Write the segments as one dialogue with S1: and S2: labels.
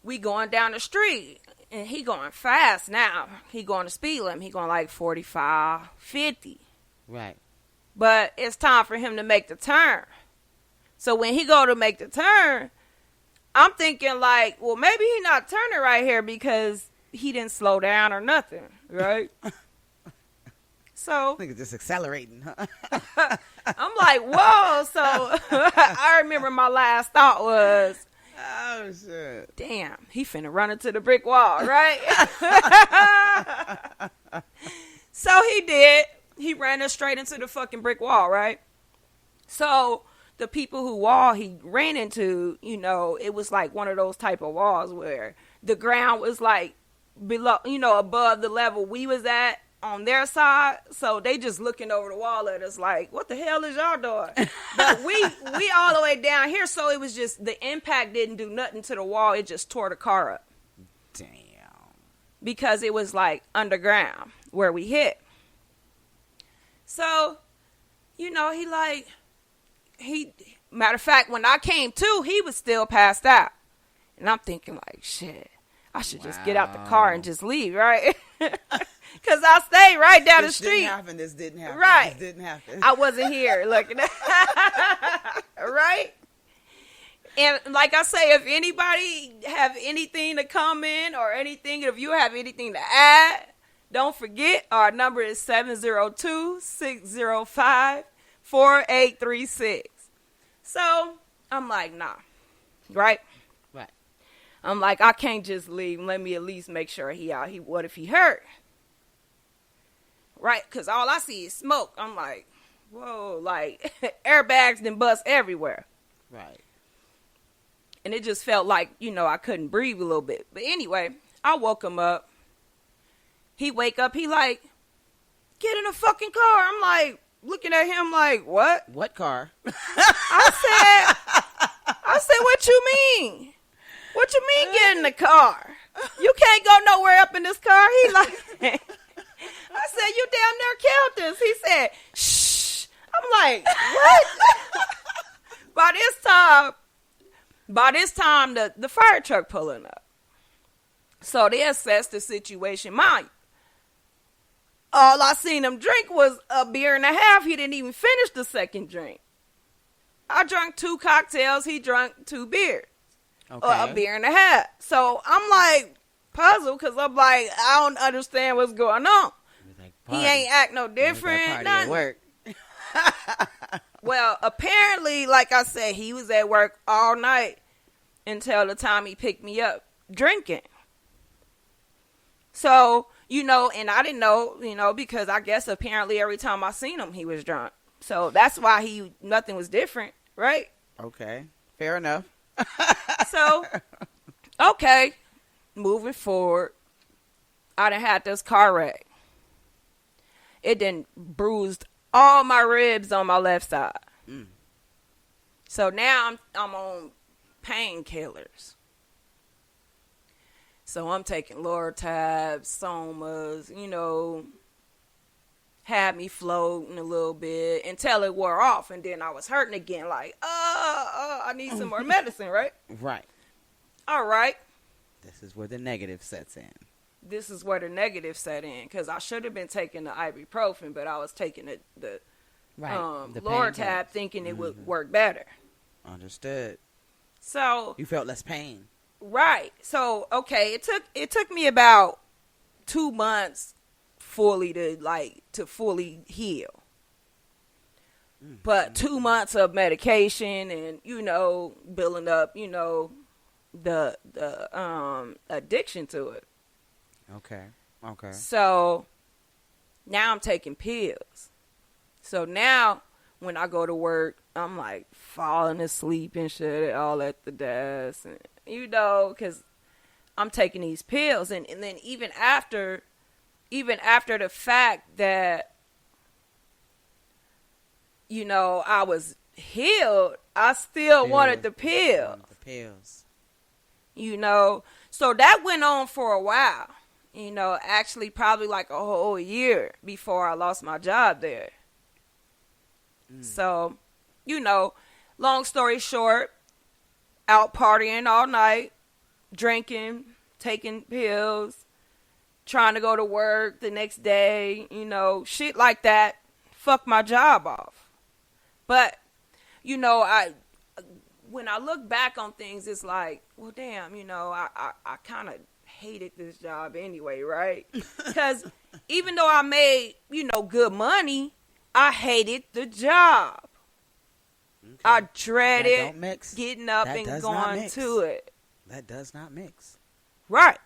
S1: we going down the street, and he going fast now. He going to speed limit. He going like 45, 50.
S2: Right.
S1: But it's time for him to make the turn. So when he go to make the turn, I'm thinking like, well, maybe he not turning right here because he didn't slow down or nothing, right? So
S2: I think it's just accelerating, huh?
S1: I'm like, whoa. So I remember my last thought was,
S2: oh, shit.
S1: damn, he finna run into the brick wall, right? So he did. He ran us straight into the fucking brick wall, right? So the people he ran into, you know, it was like one of those type of walls where the ground was like below, you know, above the level we was at on their side. So they just looking over the wall at us like, what the hell is y'all doing? But we all the way down here. So it was just, the impact didn't do nothing to the wall. It just tore the car up.
S2: Damn.
S1: Because it was like underground where we hit. So, you know, matter of fact, when I came to, he was still passed out. And I'm thinking like, shit, I should just get out the car and just leave, right? Because I stayed right down the street.
S2: This didn't happen.
S1: Right.
S2: This didn't happen.
S1: I wasn't here looking at right? And like I say, if anybody have anything to comment or anything, if you have anything to add, don't forget, our number is 702-605-4836. So, I'm like, nah. Right?
S2: Right.
S1: I'm like, I can't just leave. Let me at least make sure he out. What if he hurt? Right? Because all I see is smoke. I'm like, whoa, like, airbags and bust everywhere.
S2: Right.
S1: And it just felt like, you know, I couldn't breathe a little bit. But anyway, I woke him up. He wake up, he like, get in the fucking car. I'm like, looking at him like, what?
S2: What car?
S1: I said, what you mean? What you mean get in the car? You can't go nowhere up in this car. He like, I said, you damn near killed this. He said, shh. I'm like, what? By this time, the fire truck pulling up. So they assessed the situation. Mind you, all I seen him drink was a beer and a half. He didn't even finish the second drink. I drank 2 cocktails. He drank 2 beers.
S2: Okay.
S1: Or a beer and a half. So I'm like puzzled because I'm like, I don't understand what's going on.
S2: Like,
S1: he ain't act no different.
S2: Party at work.
S1: Well, apparently, like I said, he was at work all night until the time he picked me up drinking. So, you know, and I didn't know, you know, because I guess apparently every time I seen him, he was drunk. So that's why nothing was different, right?
S2: Okay. Fair enough.
S1: So, okay, moving forward, I done had this car wreck. It done bruised all my ribs on my left side. Mm. So now I'm on painkillers. So I'm taking Lortab, Somas, you know, had me floating a little bit until it wore off. And then I was hurting again, like, I need some more medicine, right?
S2: Right.
S1: All right.
S2: This is where the negative sets in.
S1: This is where the negative set in, because I should have been taking the ibuprofen, but I was taking the Lortab thinking it would work better.
S2: Understood.
S1: So
S2: you felt less pain. Right.
S1: So, okay, it took me about 2 months to fully heal. But 2 months of medication and, you know, building up, you know, the addiction to it.
S2: Okay.
S1: So now I'm taking pills. So now when I go to work, I'm like falling asleep and shit all at the desk, and, you know, because I'm taking these pills, and then even after the fact that, you know, I was healed, I still wanted the pills. You know, so that went on for a while. You know, actually probably like a whole year before I lost my job there. So, you know, long story short, out partying all night, drinking, taking pills, trying to go to work the next day, shit like that. Fuck my job off. But, when I look back on things, it's like, well, damn, I kind of hated this job anyway, right? Because even though I made, good money, I hated the job. Okay. I dreaded getting up and going to it.
S2: That does not mix.
S1: Right.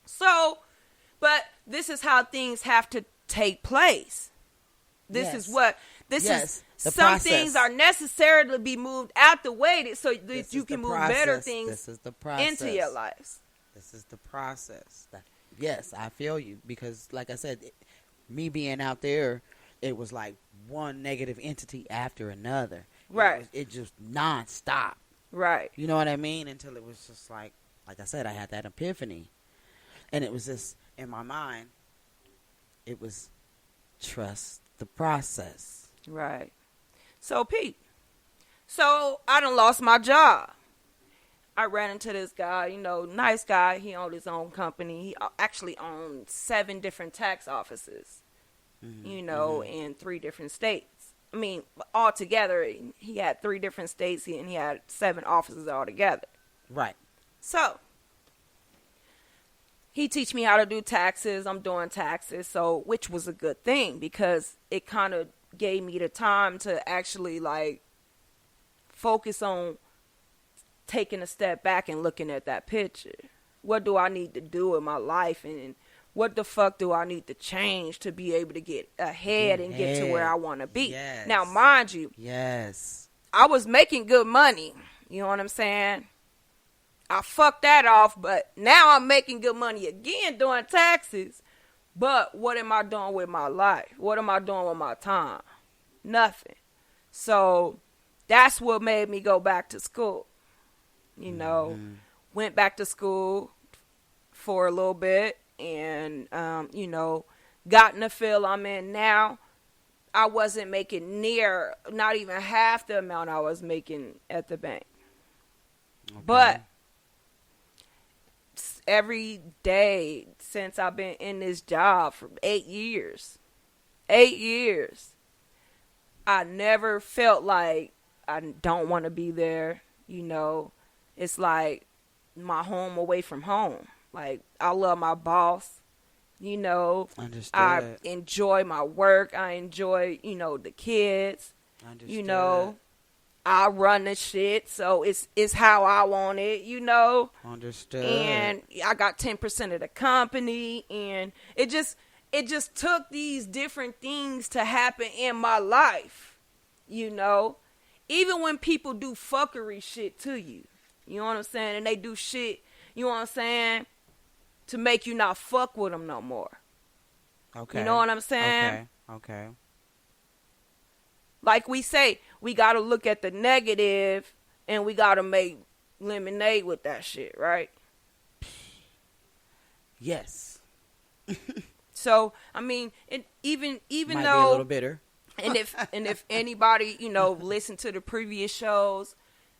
S1: So, but this is how things have to take place. This is some process. Things are necessary to be moved out the way so that you can move better things into your life.
S2: This is the process. Yes, I feel you. Because, like I said, me being out there, it was like one negative entity after another.
S1: Right.
S2: It just nonstop.
S1: Right.
S2: You know what I mean? Until it was just like I said, I had that epiphany. And it was just, in my mind, it was trust the process.
S1: Right. So, Pete. So, I done lost my job. I ran into this guy, nice guy. He owned his own company. He actually owned 7 different tax offices, in 3 different states. I mean, altogether, he had 3 different states and he had 7 offices altogether.
S2: Right.
S1: So, he teach me how to do taxes. I'm doing taxes, so which was a good thing because it kind of gave me the time to actually focus on taking a step back and looking at that picture. What do I need to do in my life, and what the fuck do I need to change to be able to get ahead and get to where I want to be?
S2: Yes.
S1: Now, mind you, I was making good money. You know what I'm saying? I fucked that off, but now I'm making good money again doing taxes. But what am I doing with my life? What am I doing with my time? Nothing. So that's what made me go back to school. Went back to school for a little bit and, got in the field I'm in now. I wasn't making not even half the amount I was making at the bank. Okay. But every day since I've been in this job for 8 years, I never felt like I don't want to be there. It's like my home away from home. Like, I love my boss.
S2: Understood.
S1: I enjoy my work. I enjoy, the kids.
S2: Understood.
S1: I run the shit, so it's how I want it,
S2: Understood.
S1: And I got 10% of the company, and it just took these different things to happen in my life, Even when people do fuckery shit to you, you know what I'm saying? And they do shit, you know what I'm saying, to make you not fuck with them no more.
S2: Okay.
S1: You know what I'm saying?
S2: Okay.
S1: Like we say, we got to look at the negative and we got to make lemonade with that shit, right?
S2: Yes.
S1: So, I mean, even
S2: might
S1: though
S2: be a little bitter.
S1: and if anybody, listened to the previous shows,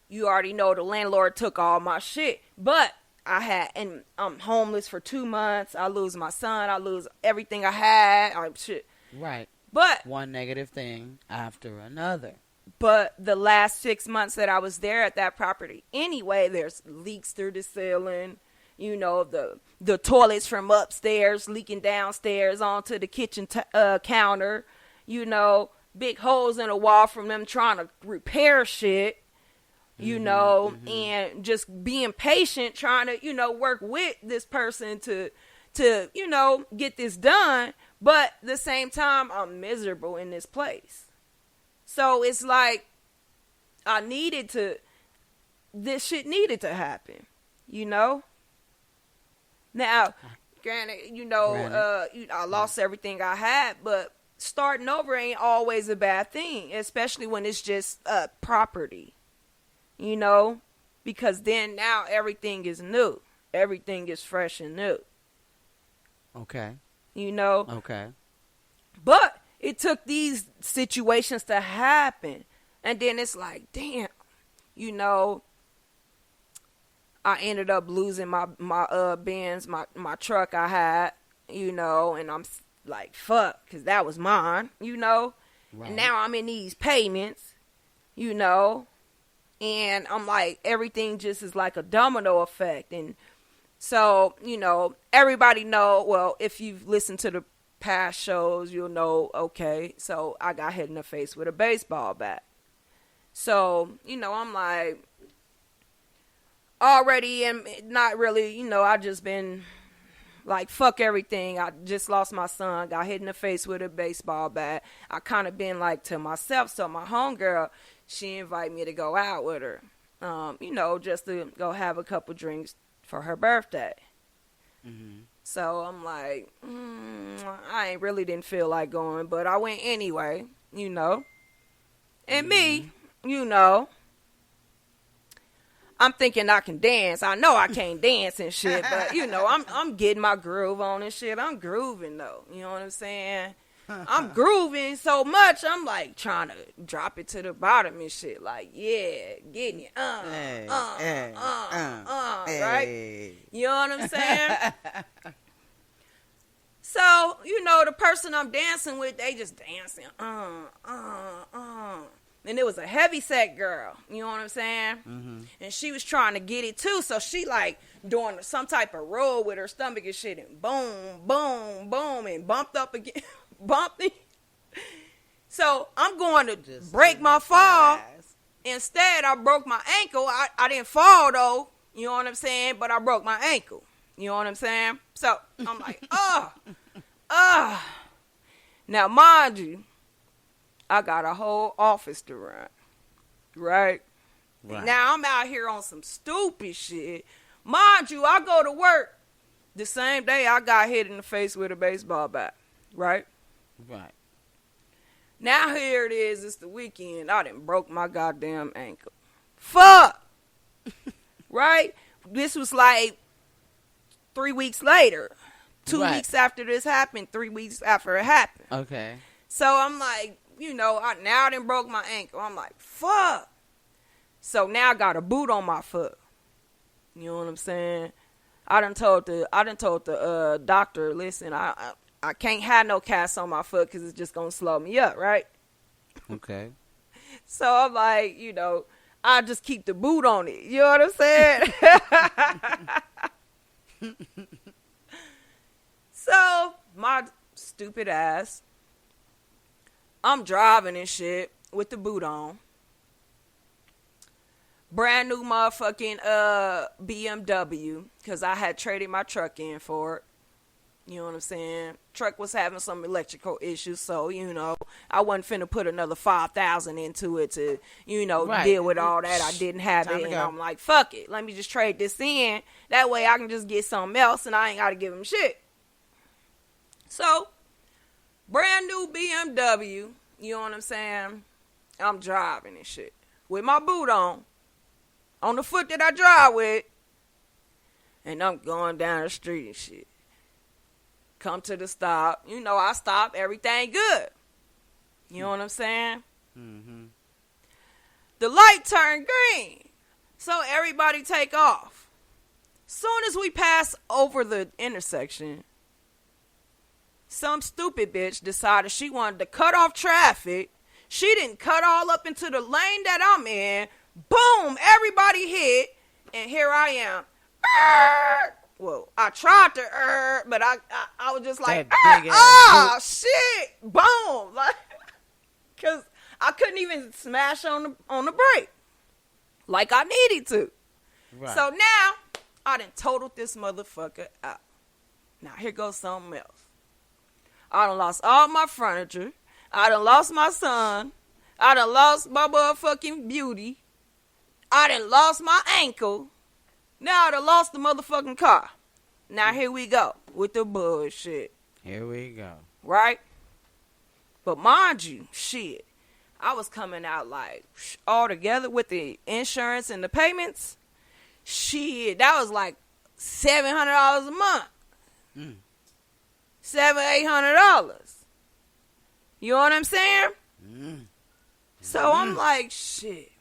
S1: you already know the landlord took all my shit. But I'm homeless for 2 months. I lose my son. I lose everything I had. Shit.
S2: Right.
S1: But
S2: one negative thing after another.
S1: But the last 6 months that I was there at that property, anyway, there's leaks through the ceiling. The toilets from upstairs leaking downstairs onto the kitchen counter. Big holes in the wall from them trying to repair shit. And just being patient, trying to, work with this person to get this done. But at the same time, I'm miserable in this place. So it's like this shit needed to happen, Now, granted, I lost everything I had, but starting over ain't always a bad thing, especially when it's just property, because then now everything is new. Everything is fresh and new.
S2: Okay.
S1: Okay. But it took these situations to happen. And then it's like, damn, I ended up losing my Benz, my truck I had, and I'm like, fuck, because that was mine,
S2: Right.
S1: And now I'm in these payments, and I'm like, everything just is like a domino effect. And so, everybody know, well, if you've listened to the past shows, you'll know, okay, so I got hit in the face with a baseball bat. So, I'm like, already am not really, I just been like, fuck everything. I just lost my son, got hit in the face with a baseball bat. I kind of been like to myself. So my homegirl, she invited me to go out with her, just to go have a couple drinks for her birthday.
S2: Mm-hmm.
S1: So I'm like, I ain't really didn't feel like going, but I went anyway, And me, I'm thinking I can dance. I know I can't dance and shit, but I'm getting my groove on and shit. I'm grooving though. You know what I'm saying? I'm grooving so much. I'm like trying to drop it to the bottom and shit. Like, yeah, getting it. Right? You know what I'm saying? So, the person I'm dancing with, they just dancing. And it was a heavy set girl, you know what I'm saying?
S2: Mm-hmm.
S1: And she was trying to get it too, so she like doing some type of roll with her stomach and shit, and boom, boom, boom, and bumped up again, bumped it. So I'm going to just break my fall. Instead, I broke my ankle. I didn't fall though, you know what I'm saying? But I broke my ankle, you know what I'm saying? So I'm like, Now, mind you, I got a whole office to run, right? Now I'm out here on some stupid shit. Mind you, I go to work the same day I got hit in the face with a baseball bat, right?
S2: Right.
S1: Now here it is, it's the weekend. I done broke my goddamn ankle. Fuck! Right? This was like 3 weeks later. 2 weeks after this happened, 3 weeks after it happened.
S2: Okay.
S1: So I'm like, I done broke my ankle. I'm like, fuck. So now I got a boot on my foot. You know what I'm saying? I done told the doctor, listen, I can't have no cast on my foot because it's just gonna slow me up, right?
S2: Okay.
S1: So I'm like, I just keep the boot on it. You know what I'm saying? So my stupid ass, I'm driving and shit with the boot on. Brand new motherfucking BMW, because I had traded my truck in for it. You know what I'm saying? Truck was having some electrical issues, so, I wasn't finna put another $5,000 into it to, deal with all that. I didn't have it, and I'm like, fuck it. Let me just trade this in. That way I can just get something else, and I ain't got to give them shit. So, brand new BMW, you know what I'm saying? I'm driving and shit with my boot on the foot that I drive with, and I'm going down the street and shit. Come to the stop. I stop. Everything good. You know what I'm saying?
S2: Mm-hmm.
S1: The light turned green. So everybody take off. Soon as we pass over the intersection, some stupid bitch decided she wanted to cut off traffic. She didn't cut all up into the lane that I'm in. Boom! Everybody hit. And here I am. Well, I tried to, but I was just like, shit, boom, like, cause I couldn't even smash on the brake, like I needed to. Right. So now I done totaled this motherfucker out. Now here goes something else. I done lost all my furniture. I done lost my son. I done lost my motherfucking beauty. I done lost my ankle. Now I done lost the motherfucking car. Now here we go with the bullshit.
S2: Here we go.
S1: Right? But mind you, shit, I was coming out like all together with the insurance and the payments. Shit, that was like $700 a month. $700-800. You know what I'm saying? So I'm like, shit.